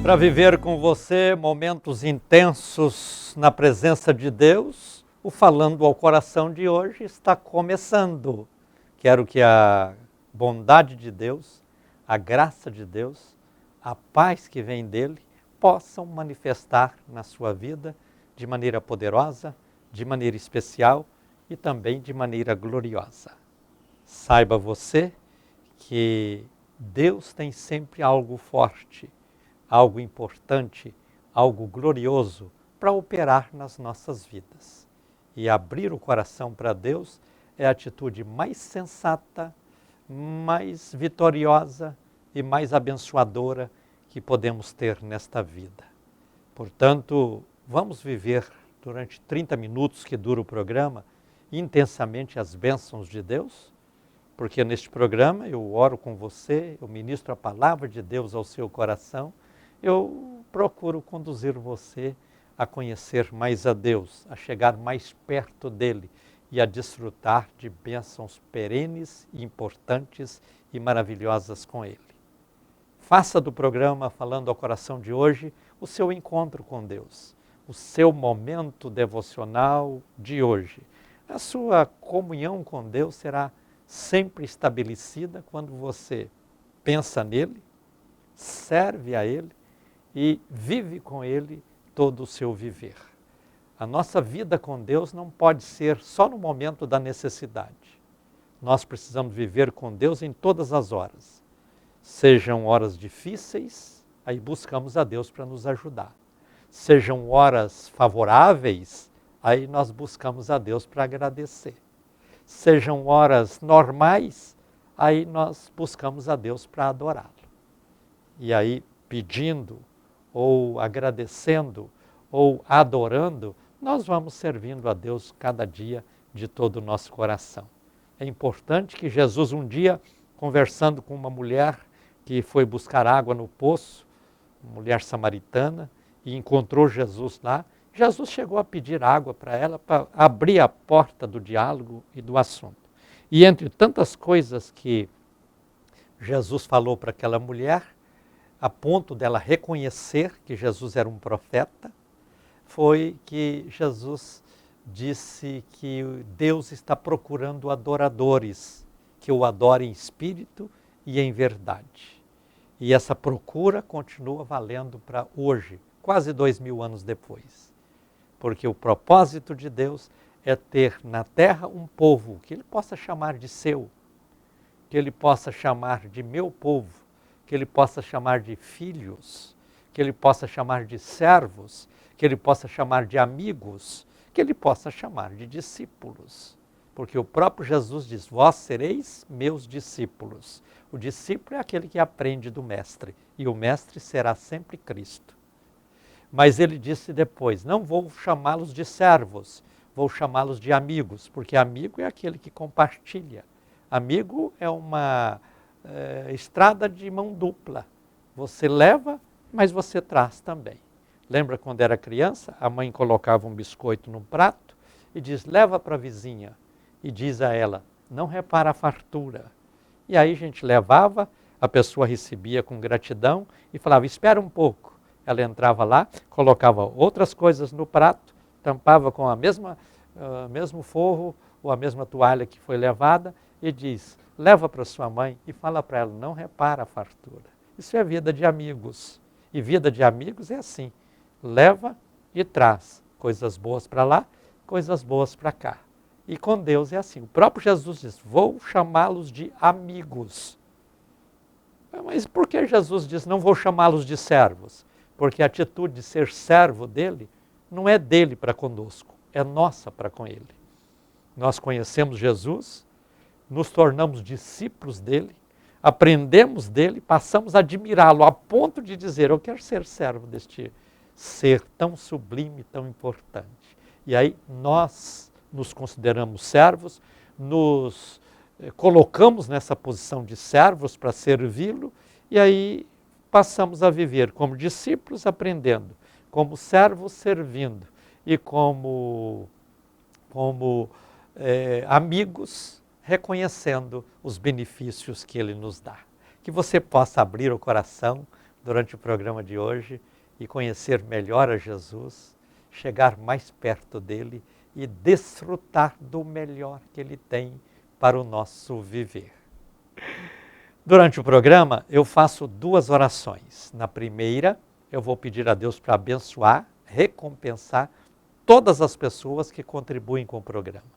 Para viver com você momentos intensos na presença de Deus, o Falando ao Coração de hoje está começando. Quero que a bondade de Deus, a graça de Deus, a paz que vem dele, possam manifestar na sua vida de maneira poderosa, de maneira especial e também de maneira gloriosa. Saiba você que Deus tem sempre algo forte, algo importante, algo glorioso para operar nas nossas vidas. E abrir o coração para Deus é a atitude mais sensata, mais vitoriosa e mais abençoadora que podemos ter nesta vida. Portanto, vamos viver durante 30 minutos que dura o programa intensamente as bênçãos de Deus, porque neste programa eu oro com você, eu ministro a palavra de Deus ao seu coração, eu procuro conduzir você a conhecer mais a Deus, a chegar mais perto dele e a desfrutar de bênçãos perenes, importantes e maravilhosas com ele. Faça do programa Falando ao Coração de hoje o seu encontro com Deus, o seu momento devocional de hoje. A sua comunhão com Deus será sempre estabelecida quando você pensa nele, serve a ele e vive com ele todo o seu viver. A nossa vida com Deus não pode ser só no momento da necessidade. Nós precisamos viver com Deus em todas as horas. Sejam horas difíceis, aí buscamos a Deus para nos ajudar. Sejam horas favoráveis, aí nós buscamos a Deus para agradecer. Sejam horas normais, aí nós buscamos a Deus para adorá-lo. E aí, pedindo, ou agradecendo, ou adorando, nós vamos servindo a Deus cada dia de todo o nosso coração. É importante que Jesus um dia, conversando com uma mulher que foi buscar água no poço, uma mulher samaritana, e encontrou Jesus lá, Jesus chegou a pedir água para ela, para abrir a porta do diálogo e do assunto. E entre tantas coisas que Jesus falou para aquela mulher, a ponto dela reconhecer que Jesus era um profeta, foi que Jesus disse que Deus está procurando adoradores, que o adorem em espírito e em verdade. E essa procura continua valendo para hoje, quase 2000 anos depois. Porque o propósito de Deus é ter na terra um povo que ele possa chamar de seu, que ele possa chamar de meu povo, que ele possa chamar de filhos, que ele possa chamar de servos, que ele possa chamar de amigos, que ele possa chamar de discípulos. Porque o próprio Jesus diz, vós sereis meus discípulos. O discípulo é aquele que aprende do mestre, e o mestre será sempre Cristo. Mas ele disse depois, não vou chamá-los de servos, vou chamá-los de amigos, porque amigo é aquele que compartilha. Amigo é uma estrada de mão dupla. Você leva, mas você traz também. Lembra quando era criança? A mãe colocava um biscoito num prato e diz, leva para a vizinha. E diz a ela, não repara a fartura. E aí a gente levava, a pessoa recebia com gratidão e falava, espera um pouco. Ela entrava lá, colocava outras coisas no prato, tampava com mesmo forro ou a mesma toalha que foi levada e diz, leva para sua mãe e fala para ela, não repara a fartura. Isso é vida de amigos. E vida de amigos é assim, leva e traz coisas boas para lá, coisas boas para cá. E com Deus é assim. O próprio Jesus diz, vou chamá-los de amigos. Mas por que Jesus diz, não vou chamá-los de servos? Porque a atitude de ser servo dele não é dele para conosco, é nossa para com ele. Nós conhecemos Jesus, nos tornamos discípulos dele, aprendemos dele, passamos a admirá-lo a ponto de dizer, eu quero ser servo deste ser tão sublime, tão importante. E aí nós nos consideramos servos, nos colocamos nessa posição de servos para servi-lo e aí passamos a viver como discípulos aprendendo, como servos servindo e como amigos reconhecendo os benefícios que ele nos dá. Que você possa abrir o coração durante o programa de hoje e conhecer melhor a Jesus, chegar mais perto dele e desfrutar do melhor que ele tem para o nosso viver. Durante o programa, eu faço 2 orações. Na primeira, eu vou pedir a Deus para abençoar, recompensar todas as pessoas que contribuem com o programa.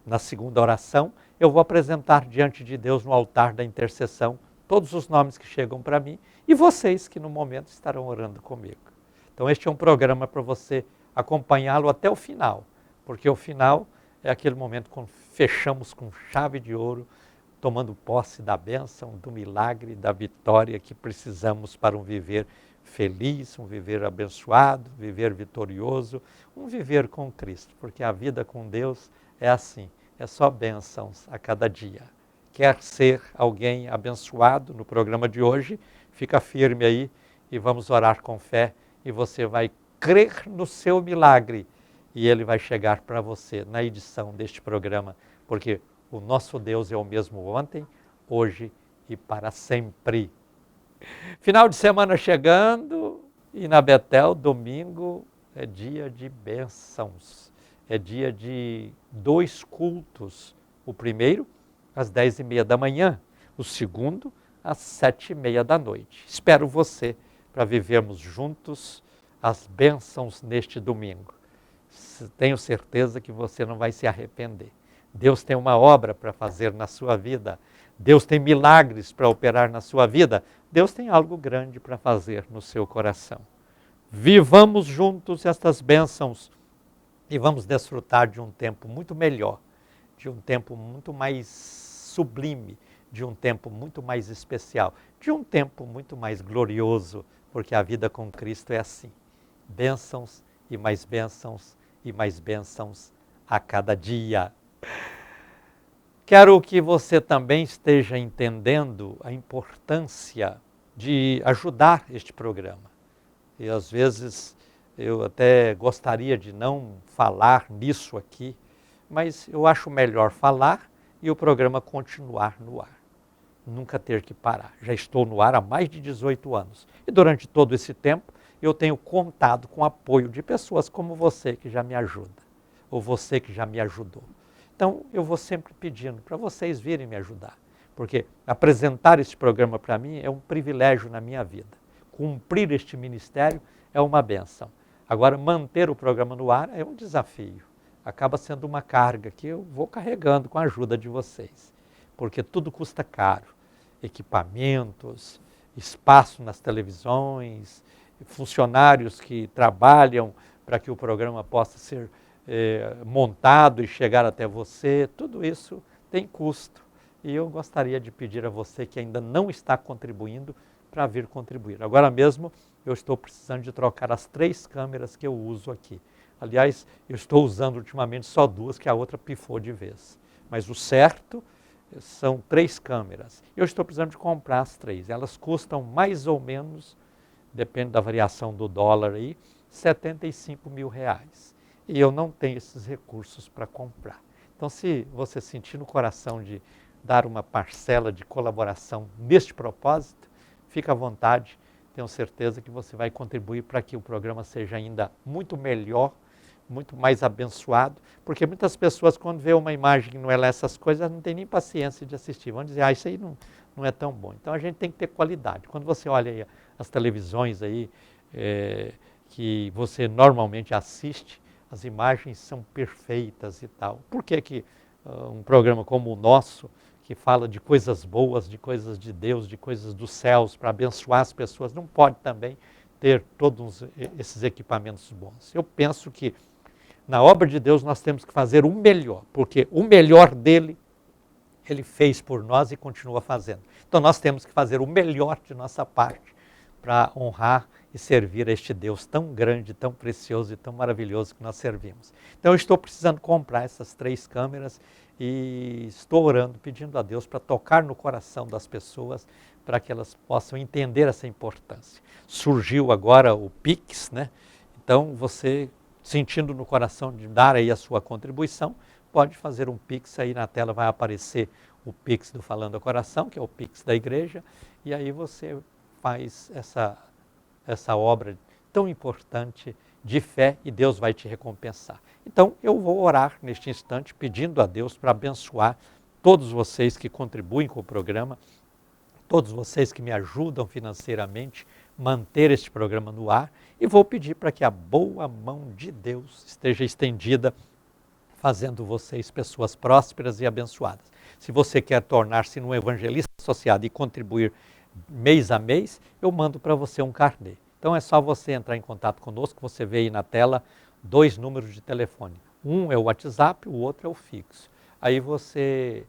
Na segunda oração, eu vou apresentar diante de Deus no altar da intercessão todos os nomes que chegam para mim e vocês que no momento estarão orando comigo. Então este é um programa para você acompanhá-lo até o final, porque o final é aquele momento quando fechamos com chave de ouro, tomando posse da bênção, do milagre, da vitória que precisamos para um viver feliz, um viver abençoado, viver vitorioso, um viver com Cristo, porque a vida com Deus é assim, é só bênçãos a cada dia. Quer ser alguém abençoado no programa de hoje? Fica firme aí e vamos orar com fé e você vai crer no seu milagre e ele vai chegar para você na edição deste programa, porque o nosso Deus é o mesmo ontem, hoje e para sempre. Final de semana chegando e na Betel, domingo, é dia de bênçãos. É dia de 2 cultos. O primeiro, às 10h30 da manhã. O segundo, às 7h30 da noite. Espero você para vivermos juntos as bênçãos neste domingo. Tenho certeza que você não vai se arrepender. Deus tem uma obra para fazer na sua vida. Deus tem milagres para operar na sua vida. Deus tem algo grande para fazer no seu coração. Vivamos juntos estas bênçãos e vamos desfrutar de um tempo muito melhor, de um tempo muito mais sublime, de um tempo muito mais especial, de um tempo muito mais glorioso, porque a vida com Cristo é assim. Bênçãos e mais bênçãos e mais bênçãos a cada dia. Quero que você também esteja entendendo a importância de ajudar este programa. E às vezes eu até gostaria de não falar nisso aqui, mas eu acho melhor falar e o programa continuar no ar. Nunca ter que parar. Já estou no ar há mais de 18 anos. E durante todo esse tempo eu tenho contado com o apoio de pessoas como você que já me ajuda, ou você que já me ajudou. Então, eu vou sempre pedindo para vocês virem me ajudar, porque apresentar este programa para mim é um privilégio na minha vida. Cumprir este ministério é uma bênção. Agora, manter o programa no ar é um desafio. Acaba sendo uma carga que eu vou carregando com a ajuda de vocês, porque tudo custa caro. Equipamentos, espaço nas televisões, funcionários que trabalham para que o programa possa ser montado e chegar até você, tudo isso tem custo. E eu gostaria de pedir a você que ainda não está contribuindo para vir contribuir. Agora mesmo eu estou precisando de trocar as 3 câmeras que eu uso aqui. Aliás, eu estou usando ultimamente só 2, que a outra pifou de vez. Mas o certo são 3 câmeras. Eu estou precisando de comprar as 3. Elas custam mais ou menos, depende da variação do dólar aí, R$75 mil. E eu não tenho esses recursos para comprar. Então, se você sentir no coração de dar uma parcela de colaboração neste propósito, fica à vontade. Tenho certeza que você vai contribuir para que o programa seja ainda muito melhor, muito mais abençoado, porque muitas pessoas, quando vê uma imagem que não é lá essas coisas, não tem nem paciência de assistir. Vão dizer, isso aí não é tão bom. Então, a gente tem que ter qualidade. Quando você olha aí as televisões aí, que você normalmente assiste, as imagens são perfeitas e tal. Por que que um programa como o nosso, que fala de coisas boas, de coisas de Deus, de coisas dos céus, para abençoar as pessoas, não pode também ter todos esses equipamentos bons? Eu penso que na obra de Deus nós temos que fazer o melhor, porque o melhor dele, ele fez por nós e continua fazendo. Então nós temos que fazer o melhor de nossa parte para honrar e servir a este Deus tão grande, tão precioso e tão maravilhoso que nós servimos. Então eu estou precisando comprar essas 3 câmeras e estou orando, pedindo a Deus para tocar no coração das pessoas, para que elas possam entender essa importância. Surgiu agora o Pix, né? Então você, sentindo no coração de dar aí a sua contribuição, pode fazer um Pix, aí na tela vai aparecer o Pix do Falando ao Coração, que é o Pix da igreja, e aí você faz essa essa obra tão importante de fé e Deus vai te recompensar. Então eu vou orar neste instante pedindo a Deus para abençoar todos vocês que contribuem com o programa, todos vocês que me ajudam financeiramente a manter este programa no ar e vou pedir para que a boa mão de Deus esteja estendida, fazendo vocês pessoas prósperas e abençoadas. Se você quer tornar-se um evangelista associado e contribuir mês a mês, eu mando para você um carnê. Então é só você entrar em contato conosco, você vê aí na tela 2 números de telefone. Um é o WhatsApp, o outro é o fixo. Aí você,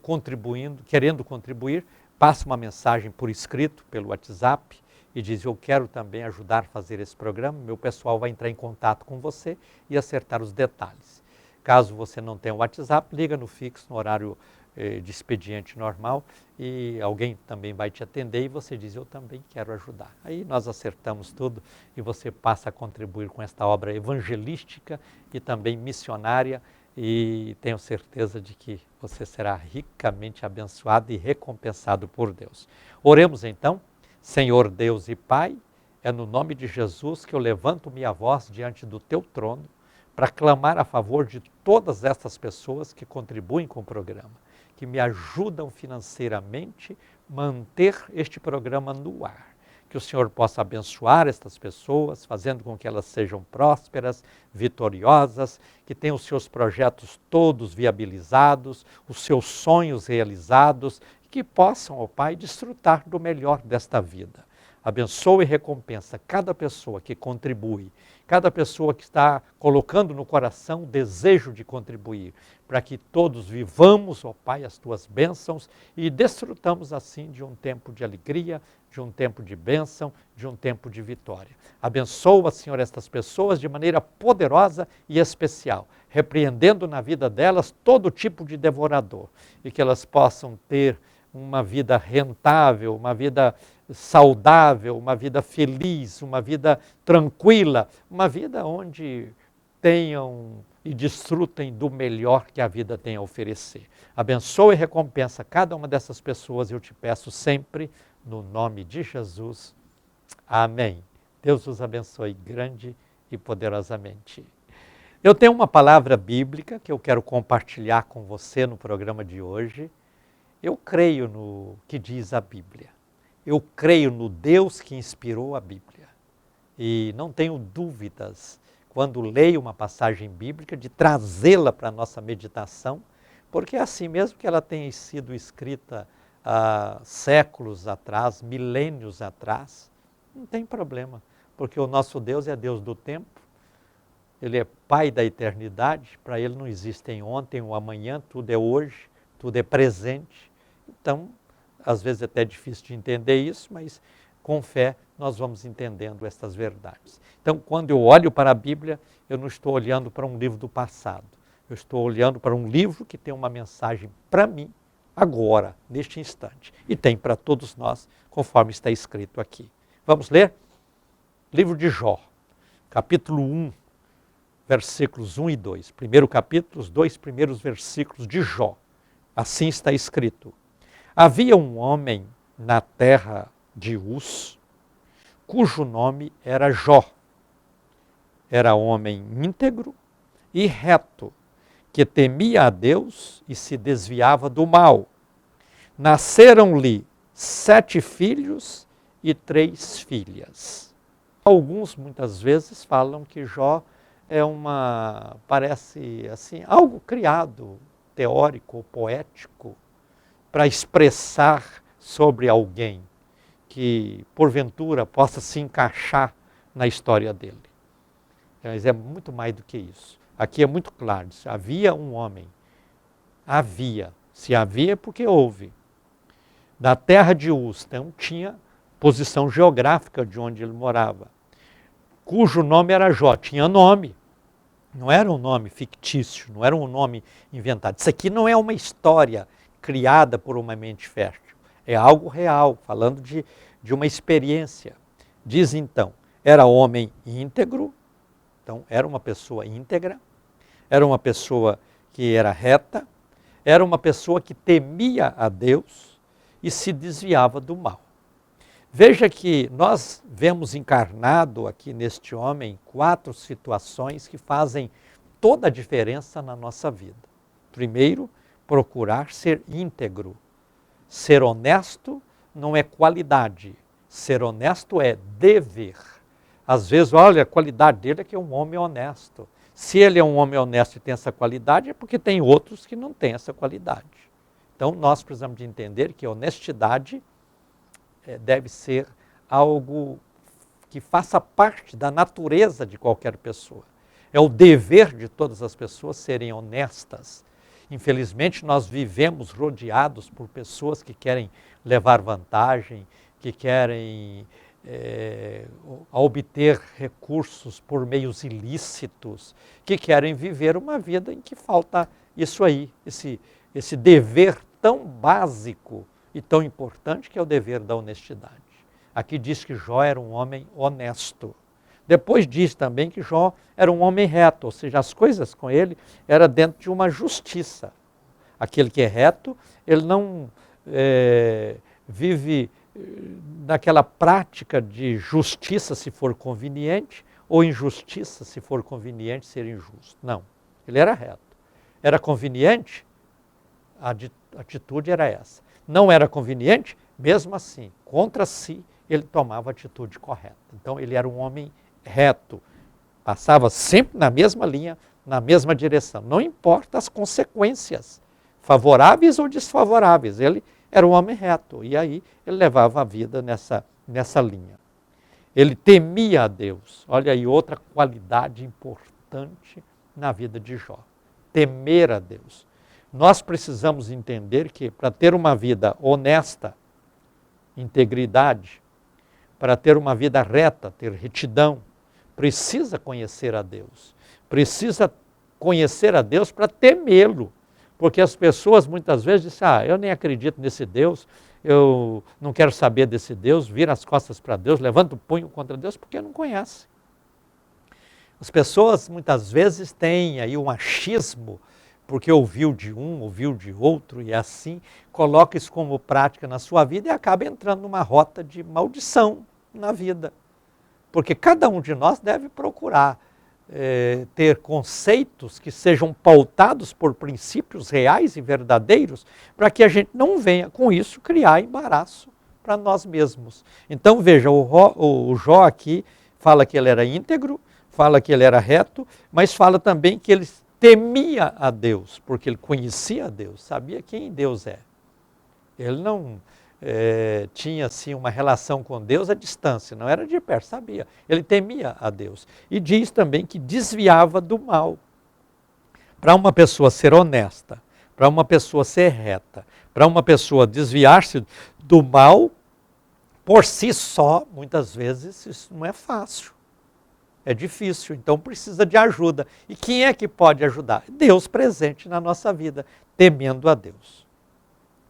contribuindo, querendo contribuir, passa uma mensagem por escrito pelo WhatsApp e diz: eu quero também ajudar a fazer esse programa, meu pessoal vai entrar em contato com você e acertar os detalhes. Caso você não tenha o WhatsApp, liga no fixo, no horário de expediente normal e alguém também vai te atender e você diz: eu também quero ajudar. Aí nós acertamos tudo e você passa a contribuir com esta obra evangelística e também missionária e tenho certeza de que você será ricamente abençoado e recompensado por Deus. Oremos então. Senhor Deus e Pai, é no nome de Jesus que eu levanto minha voz diante do teu trono para clamar a favor de todas estas pessoas que contribuem com o programa, que me ajudam financeiramente a manter este programa no ar. Que o Senhor possa abençoar estas pessoas, fazendo com que elas sejam prósperas, vitoriosas, que tenham os seus projetos todos viabilizados, os seus sonhos realizados, que possam, ó Pai, desfrutar do melhor desta vida. Abençoa e recompensa cada pessoa que contribui, cada pessoa que está colocando no coração o desejo de contribuir, para que todos vivamos, ó Pai, as tuas bênçãos e desfrutamos assim de um tempo de alegria, de um tempo de bênção, de um tempo de vitória. Abençoa, Senhor, estas pessoas de maneira poderosa e especial, repreendendo na vida delas todo tipo de devorador e que elas possam ter uma vida rentável, uma vida saudável, uma vida feliz, uma vida tranquila, uma vida onde tenham e desfrutem do melhor que a vida tem a oferecer. Abençoa e recompensa cada uma dessas pessoas, eu te peço sempre, no nome de Jesus. Amém. Deus os abençoe grande e poderosamente. Eu tenho uma palavra bíblica que eu quero compartilhar com você no programa de hoje. Eu creio no que diz a Bíblia. Eu creio no Deus que inspirou a Bíblia. E não tenho dúvidas, quando leio uma passagem bíblica, de trazê-la para a nossa meditação, porque é assim mesmo que ela tenha sido escrita há séculos atrás, milênios atrás, não tem problema, porque o nosso Deus é Deus do tempo, Ele é Pai da eternidade, para Ele não existem ontem ou amanhã, tudo é hoje, tudo é presente. Então, às vezes é até difícil de entender isso, mas com fé nós vamos entendendo estas verdades. Então, quando eu olho para a Bíblia, eu não estou olhando para um livro do passado. Eu estou olhando para um livro que tem uma mensagem para mim, agora, neste instante. E tem para todos nós, conforme está escrito aqui. Vamos ler? Livro de Jó, capítulo 1, versículos 1 e 2. Primeiro capítulo, os 2 primeiros versículos de Jó. Assim está escrito: havia um homem na terra de Uz, cujo nome era Jó. Era homem íntegro e reto, que temia a Deus e se desviava do mal. Nasceram-lhe 7 filhos e 3 filhas. Alguns, muitas vezes, falam que Jó parece assim, algo criado, teórico, poético, para expressar sobre alguém que, porventura, possa se encaixar na história dele. Mas é muito mais do que isso. Aqui é muito claro, havia um homem. Havia. Se havia é porque houve. Da terra de Uz, então tinha posição geográfica de onde ele morava, cujo nome era Jó, tinha nome. Não era um nome fictício, não era um nome inventado. Isso aqui não é uma história criada por uma mente fértil. É algo real, falando de uma experiência. Diz então, era homem íntegro, então era uma pessoa íntegra, era uma pessoa que era reta, era uma pessoa que temia a Deus e se desviava do mal. Veja que nós vemos encarnado aqui neste homem 4 situações que fazem toda a diferença na nossa vida. Primeiro, procurar ser íntegro. Ser honesto não é qualidade, ser honesto é dever. Às vezes, olha, a qualidade dele é que é um homem honesto. Se ele é um homem honesto e tem essa qualidade, é porque tem outros que não têm essa qualidade. Então, nós precisamos de entender que a honestidade deve ser algo que faça parte da natureza de qualquer pessoa. É o dever de todas as pessoas serem honestas. Infelizmente, nós vivemos rodeados por pessoas que querem levar vantagem, que querem obter recursos por meios ilícitos, que querem viver uma vida em que falta isso aí, esse dever tão básico e tão importante que é o dever da honestidade. Aqui diz que Jó era um homem honesto. Depois diz também que Jó era um homem reto, ou seja, as coisas com ele eram dentro de uma justiça. Aquele que é reto, ele não vive naquela prática de justiça se for conveniente, ou injustiça se for conveniente ser injusto. Não, ele era reto. Era conveniente? A atitude era essa. Não era conveniente? Mesmo assim, contra si, ele tomava a atitude correta. Então, ele era um homem reto. Passava sempre na mesma linha, na mesma direção. Não importa as consequências, favoráveis ou desfavoráveis. Ele era um homem reto. E aí, ele levava a vida nessa linha. Ele temia a Deus. Olha aí outra qualidade importante na vida de Jó. Temer a Deus. Nós precisamos entender que para ter uma vida honesta, integridade, para ter uma vida reta, ter retidão, precisa conhecer a Deus. Precisa conhecer a Deus para temê-lo. Porque as pessoas muitas vezes dizem, eu nem acredito nesse Deus, eu não quero saber desse Deus, vira as costas para Deus, levanta o punho contra Deus, porque não conhece. As pessoas muitas vezes têm aí um achismo, porque ouviu de um, ouviu de outro, e assim coloca isso como prática na sua vida e acaba entrando numa rota de maldição na vida. Porque cada um de nós deve procurar ter conceitos que sejam pautados por princípios reais e verdadeiros, para que a gente não venha com isso criar embaraço para nós mesmos. Então veja, o Jó aqui fala que ele era íntegro, fala que ele era reto, mas fala também que ele temia a Deus, porque ele conhecia a Deus, sabia quem Deus é. Ele não tinha assim uma relação com Deus à distância, não era de perto, sabia. Ele temia a Deus. E diz também que desviava do mal. Para uma pessoa ser honesta, para uma pessoa ser reta, para uma pessoa desviar-se do mal, por si só, muitas vezes, isso não é fácil. É difícil, então precisa de ajuda. E quem é que pode ajudar? Deus presente na nossa vida, temendo a Deus.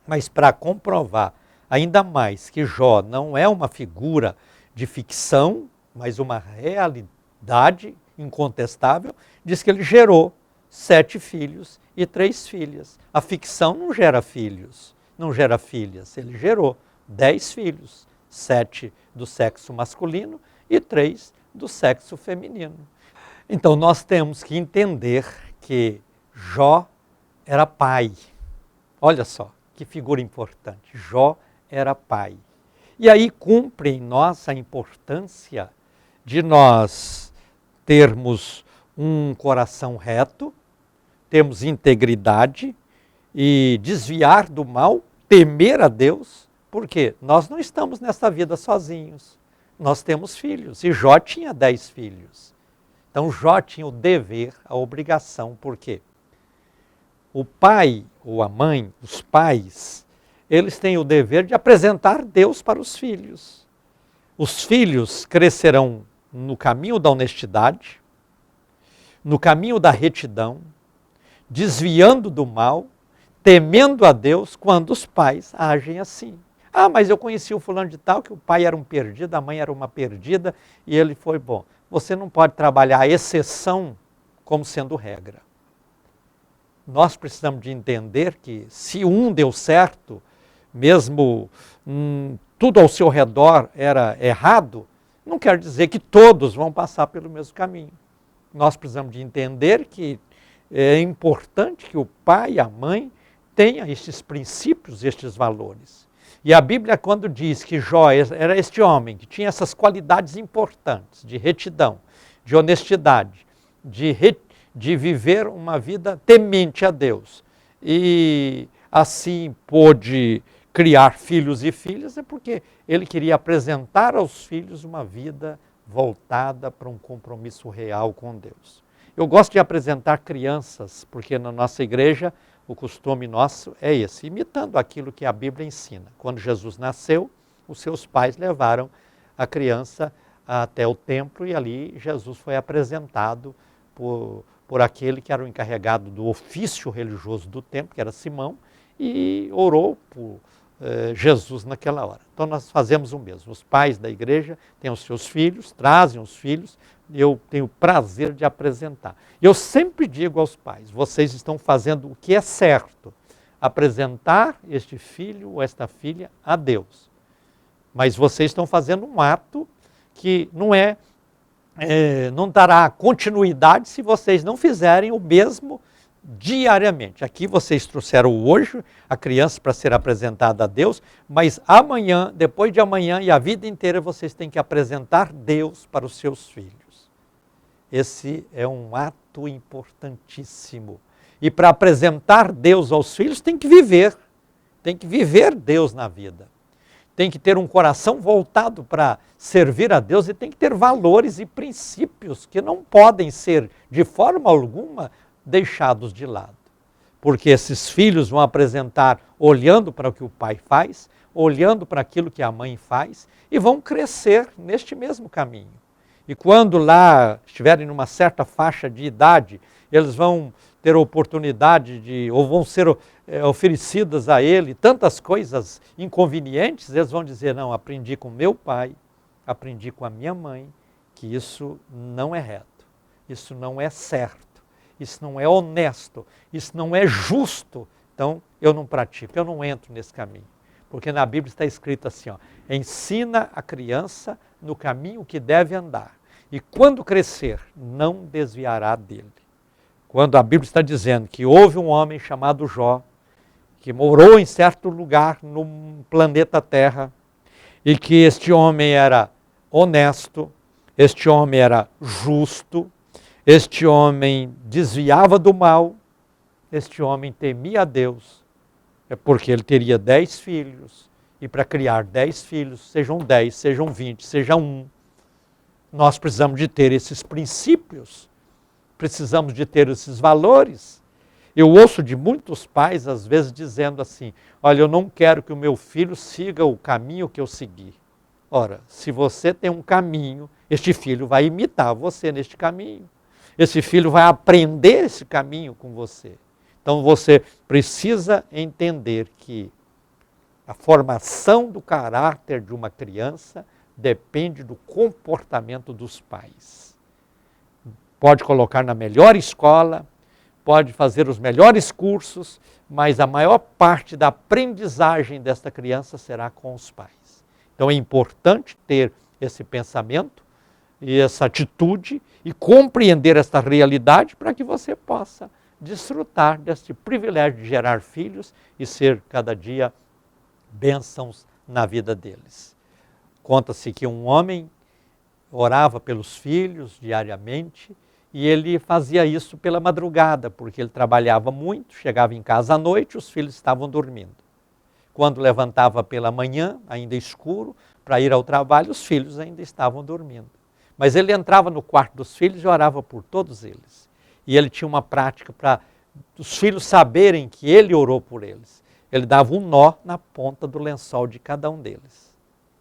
Mas para comprovar ainda mais que Jó não é uma figura de ficção, mas uma realidade incontestável, diz que ele gerou 7 filhos e 3 filhas. A ficção não gera filhos, não gera filhas. Ele gerou 10 filhos, 7 do sexo masculino e 3 do sexo feminino. Então nós temos que entender que Jó era pai. Olha só, que figura importante. Jó era pai. E aí cumpre em nós a importância de nós termos um coração reto, termos integridade e desviar do mal, temer a Deus, porque nós não estamos nessa vida sozinhos. Nós temos filhos, e Jó tinha 10 filhos. Então Jó tinha o dever, a obrigação, por quê? O pai ou a mãe, os pais, eles têm o dever de apresentar Deus para os filhos. Os filhos crescerão no caminho da honestidade, no caminho da retidão, desviando do mal, temendo a Deus quando os pais agem assim. Ah, mas eu conheci o fulano de tal, que o pai era um perdido, a mãe era uma perdida, e ele foi bom. Você não pode trabalhar a exceção como sendo regra. Nós precisamos de entender que se um deu certo, mesmo tudo ao seu redor era errado, não quer dizer que todos vão passar pelo mesmo caminho. Nós precisamos de entender que é importante que o pai e a mãe tenham estes princípios, estes valores. E a Bíblia, quando diz que Jó era este homem que tinha essas qualidades importantes de retidão, de honestidade, de viver uma vida temente a Deus, e assim pôde criar filhos e filhas, é porque ele queria apresentar aos filhos uma vida voltada para um compromisso real com Deus. Eu gosto de apresentar crianças, porque na nossa igreja o costume nosso é esse, imitando aquilo que a Bíblia ensina. Quando Jesus nasceu, os seus pais levaram a criança até o templo e ali Jesus foi apresentado por aquele que era o encarregado do ofício religioso do templo, que era Simão, e orou por Jesus naquela hora. Então nós fazemos o mesmo. Os pais da igreja têm os seus filhos, trazem os filhos, e eu tenho o prazer de apresentar. Eu sempre digo aos pais, vocês estão fazendo o que é certo, apresentar este filho ou esta filha a Deus. Mas vocês estão fazendo um ato que não dará continuidade se vocês não fizerem o mesmo diariamente. Aqui vocês trouxeram hoje a criança para ser apresentada a Deus, mas amanhã, depois de amanhã e a vida inteira vocês têm que apresentar Deus para os seus filhos. Esse é um ato importantíssimo. E para apresentar Deus aos filhos tem que viver Deus na vida. Tem que ter um coração voltado para servir a Deus e tem que ter valores e princípios que não podem ser, de forma alguma, deixados de lado. Porque esses filhos vão apresentar olhando para o que o pai faz, olhando para aquilo que a mãe faz e vão crescer neste mesmo caminho. E quando lá estiverem numa certa faixa de idade, eles vão ter oportunidade ou vão ser oferecidas a ele tantas coisas inconvenientes, eles vão dizer, não, aprendi com meu pai, aprendi com a minha mãe, que isso não é reto, isso não é certo, isso não é honesto, isso não é justo, então eu não pratico, eu não entro nesse caminho. Porque na Bíblia está escrito assim, ensina a criança no caminho que deve andar, e quando crescer, não desviará dele. Quando a Bíblia está dizendo que houve um homem chamado Jó, que morou em certo lugar no planeta Terra, e que este homem era honesto, este homem era justo, este homem desviava do mal, este homem temia a Deus, é porque ele teria 10 filhos, e para criar 10 filhos, sejam 10, sejam 20, seja 1, nós precisamos de ter esses princípios, precisamos de ter esses valores. Eu ouço de muitos pais, às vezes, dizendo assim, olha, eu não quero que o meu filho siga o caminho que eu segui. Ora, se você tem um caminho, este filho vai imitar você neste caminho. Esse filho vai aprender esse caminho com você. Então você precisa entender que a formação do caráter de uma criança depende do comportamento dos pais. Pode colocar na melhor escola, pode fazer os melhores cursos, mas a maior parte da aprendizagem desta criança será com os pais. Então é importante ter esse pensamento e essa atitude e compreender esta realidade para que você possa desfrutar deste privilégio de gerar filhos e ser cada dia bênçãos na vida deles. Conta-se que um homem orava pelos filhos diariamente e ele fazia isso pela madrugada, porque ele trabalhava muito, chegava em casa à noite, os filhos estavam dormindo. Quando levantava pela manhã, ainda escuro, para ir ao trabalho, os filhos ainda estavam dormindo. Mas ele entrava no quarto dos filhos e orava por todos eles. E ele tinha uma prática para os filhos saberem que ele orou por eles. Ele dava um nó na ponta do lençol de cada um deles.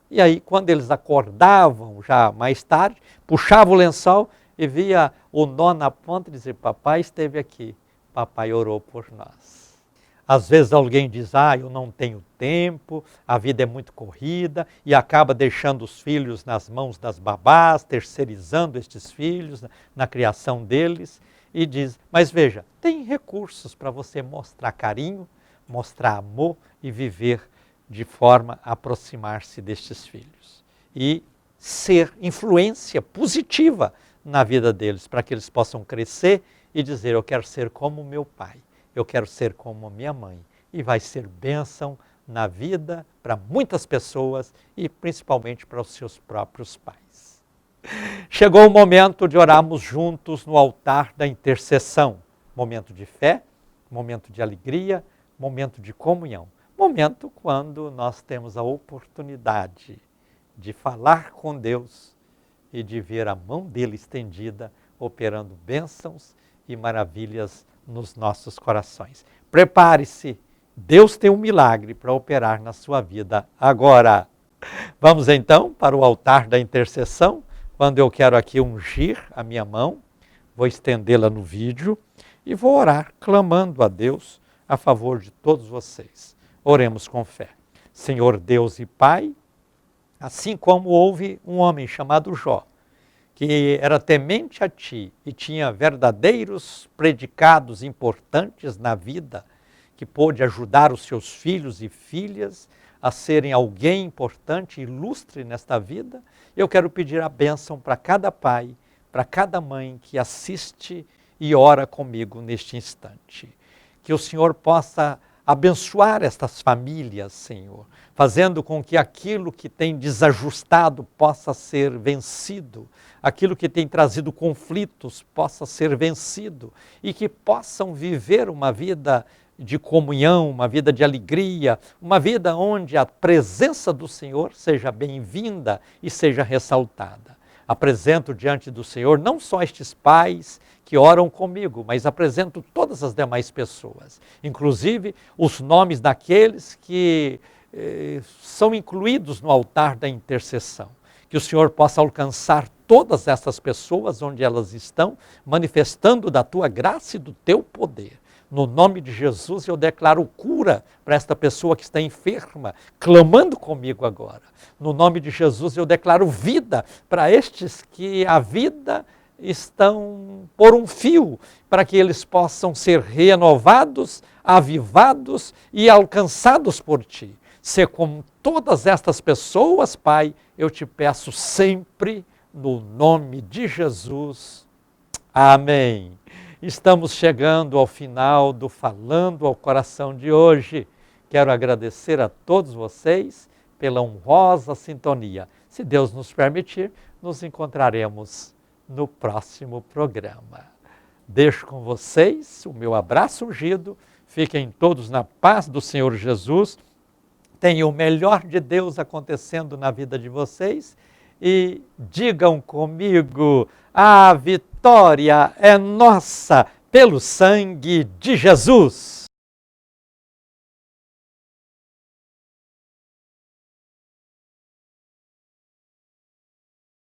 E aí, quando eles acordavam já mais tarde, puxava o lençol e via o nó na ponta e dizia, papai esteve aqui, papai orou por nós. Às vezes alguém diz, eu não tenho tempo, a vida é muito corrida, e acaba deixando os filhos nas mãos das babás, terceirizando estes filhos na criação deles, e diz, mas veja, tem recursos para você mostrar carinho, mostrar amor e viver de forma a aproximar-se destes filhos e ser influência positiva na vida deles, para que eles possam crescer e dizer: eu quero ser como meu pai, eu quero ser como minha mãe. E vai ser bênção na vida para muitas pessoas e principalmente para os seus próprios pais. Chegou o momento de orarmos juntos no altar da intercessão. Momento de fé, momento de alegria, momento de comunhão. Momento quando nós temos a oportunidade de falar com Deus e de ver a mão dele estendida, operando bênçãos e maravilhas nos nossos corações. Prepare-se, Deus tem um milagre para operar na sua vida agora. Vamos então para o altar da intercessão, quando eu quero aqui ungir a minha mão, vou estendê-la no vídeo e vou orar clamando a Deus a favor de todos vocês. Oremos com fé. Senhor Deus e Pai, assim como houve um homem chamado Jó, que era temente a Ti e tinha verdadeiros predicados importantes na vida, que pôde ajudar os seus filhos e filhas a serem alguém importante e ilustre nesta vida, eu quero pedir a bênção para cada pai, para cada mãe que assiste e ora comigo neste instante. Que o Senhor possa abençoar estas famílias, Senhor, fazendo com que aquilo que tem desajustado possa ser vencido, aquilo que tem trazido conflitos possa ser vencido e que possam viver uma vida de comunhão, uma vida de alegria, uma vida onde a presença do Senhor seja bem-vinda e seja ressaltada. Apresento diante do Senhor não só estes pais que oram comigo, mas apresento todas as demais pessoas, inclusive os nomes daqueles que são incluídos no altar da intercessão. Que o Senhor possa alcançar todas essas pessoas onde elas estão, manifestando da Tua graça e do Teu poder. No nome de Jesus, eu declaro cura para esta pessoa que está enferma, clamando comigo agora. No nome de Jesus, eu declaro vida para estes que a vida estão por um fio, para que eles possam ser renovados, avivados e alcançados por Ti. Ser como todas estas pessoas, Pai, eu te peço sempre no nome de Jesus. Amém. Estamos chegando ao final do Falando ao Coração de hoje. Quero agradecer a todos vocês pela honrosa sintonia. Se Deus nos permitir, nos encontraremos no próximo programa. Deixo com vocês o meu abraço ungido. Fiquem todos na paz do Senhor Jesus. Tenham o melhor de Deus acontecendo na vida de vocês. E digam comigo: a vitória é nossa pelo sangue de Jesus.